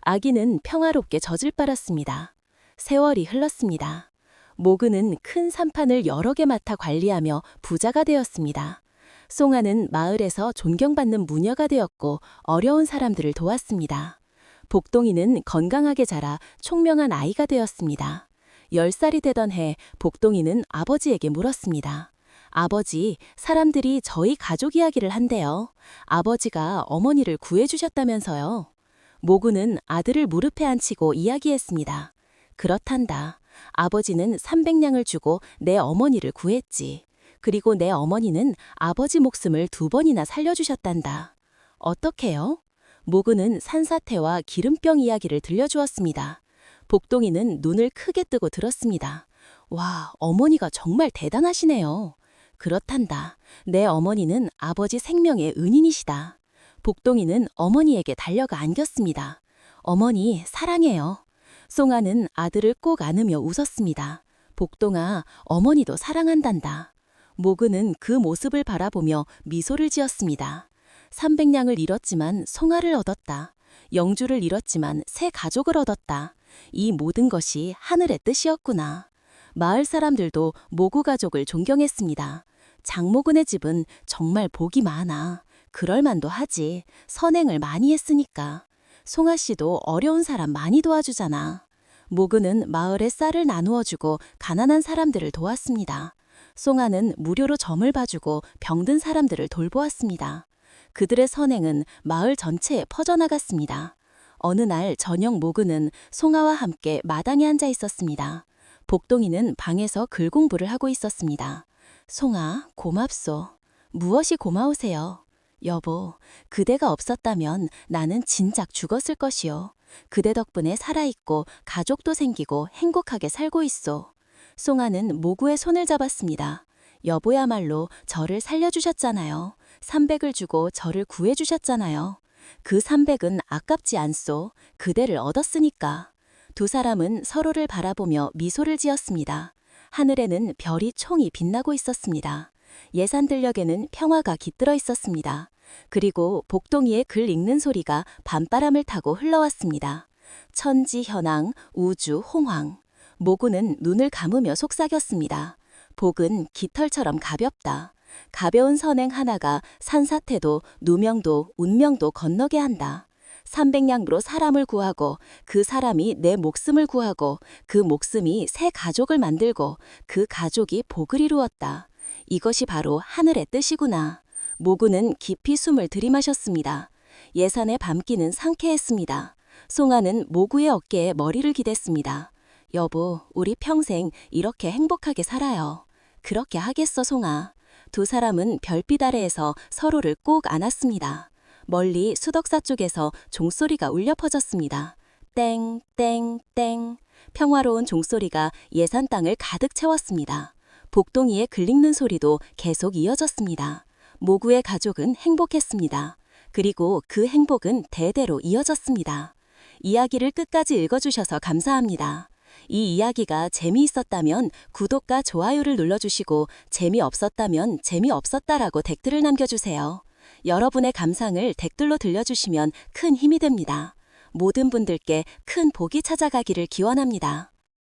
아기는 평화롭게 젖을 빨았습니다. 세월이 흘렀습니다. 모그는 큰 산판을 여러 개 맡아 관리하며 부자가 되었습니다. 송아는 마을에서 존경받는 무녀가 되었고 어려운 사람들을 도왔습니다. 복동이는 건강하게 자라 총명한 아이가 되었습니다. 10살이 되던 해 복동이는 아버지에게 물었습니다. 아버지, 사람들이 저희 가족 이야기를 한대요. 아버지가 어머니를 구해주셨다면서요. 모구는 아들을 무릎에 앉히고 이야기했습니다. 그렇단다. 아버지는 300냥을 주고 내 어머니를 구했지. 그리고 내 어머니는 아버지 목숨을 2번이나 살려주셨단다. 어떻게요? 모구는 산사태와 기름병 이야기를 들려주었습니다. 복동이는 눈을 크게 뜨고 들었습니다. 와, 어머니가 정말 대단하시네요. 그렇단다. 내 어머니는 아버지 생명의 은인이시다. 복동이는 어머니에게 달려가 안겼습니다. 어머니, 사랑해요. 송아는 아들을 꼭 안으며 웃었습니다. 복동아, 어머니도 사랑한단다. 모그는 그 모습을 바라보며 미소를 지었습니다. 300냥을 잃었지만 송아를 얻었다. 영주를 잃었지만 새 가족을 얻었다. 이 모든 것이 하늘의 뜻이었구나. 마을 사람들도 모구 가족을 존경했습니다. 장모근의 집은 정말 복이 많아. 그럴만도 하지. 선행을 많이 했으니까. 송아 씨도 어려운 사람 많이 도와주잖아. 모그는 마을에 쌀을 나누어주고 가난한 사람들을 도왔습니다. 송아는 무료로 점을 봐주고 병든 사람들을 돌보았습니다. 그들의 선행은 마을 전체에 퍼져나갔습니다. 어느 날 저녁 모그는 송아와 함께 마당에 앉아 있었습니다. 복동이는 방에서 글 공부를 하고 있었습니다. 송아, 고맙소. 무엇이 고마우세요? 여보, 그대가 없었다면 나는 진작 죽었을 것이요. 그대 덕분에 살아있고 가족도 생기고 행복하게 살고 있소. 송아는 모구의 손을 잡았습니다. 여보야말로 저를 살려주셨잖아요. 300을 주고 저를 구해주셨잖아요. 그 300은 아깝지 않소. 그대를 얻었으니까. 두 사람은 서로를 바라보며 미소를 지었습니다. 하늘에는 별이 총이 빛나고 있었습니다. 예산들녘에는 평화가 깃들어 있었습니다. 그리고 복동이의 글 읽는 소리가 밤바람을 타고 흘러왔습니다. 천지 현황, 우주 홍황. 모구는 눈을 감으며 속삭였습니다. 복은 깃털처럼 가볍다. 가벼운 선행 하나가 산사태도 누명도 운명도 건너게 한다. 300냥으로 사람을 구하고 그 사람이 내 목숨을 구하고 그 목숨이 새 가족을 만들고 그 가족이 복을 이루었다. 이것이 바로 하늘의 뜻이구나. 모구는 깊이 숨을 들이마셨습니다. 예산의 밤기는 상쾌했습니다. 송아는 모구의 어깨에 머리를 기댔습니다. 여보, 우리 평생 이렇게 행복하게 살아요. 그렇게 하겠어, 송아. 두 사람은 별빛 아래에서 서로를 꼭 안았습니다. 멀리 수덕사 쪽에서 종소리가 울려 퍼졌습니다. 땡, 땡, 땡. 평화로운 종소리가 예산 땅을 가득 채웠습니다. 복동이의 글릭는 소리도 계속 이어졌습니다. 모구의 가족은 행복했습니다. 그리고 그 행복은 대대로 이어졌습니다. 이야기를 끝까지 읽어주셔서 감사합니다. 이 이야기가 재미있었다면 구독과 좋아요를 눌러주시고 재미없었다면 재미없었다라고 댓글을 남겨주세요. 여러분의 감상을 댓글로 들려주시면 큰 힘이 됩니다. 모든 분들께 큰 복이 찾아가기를 기원합니다.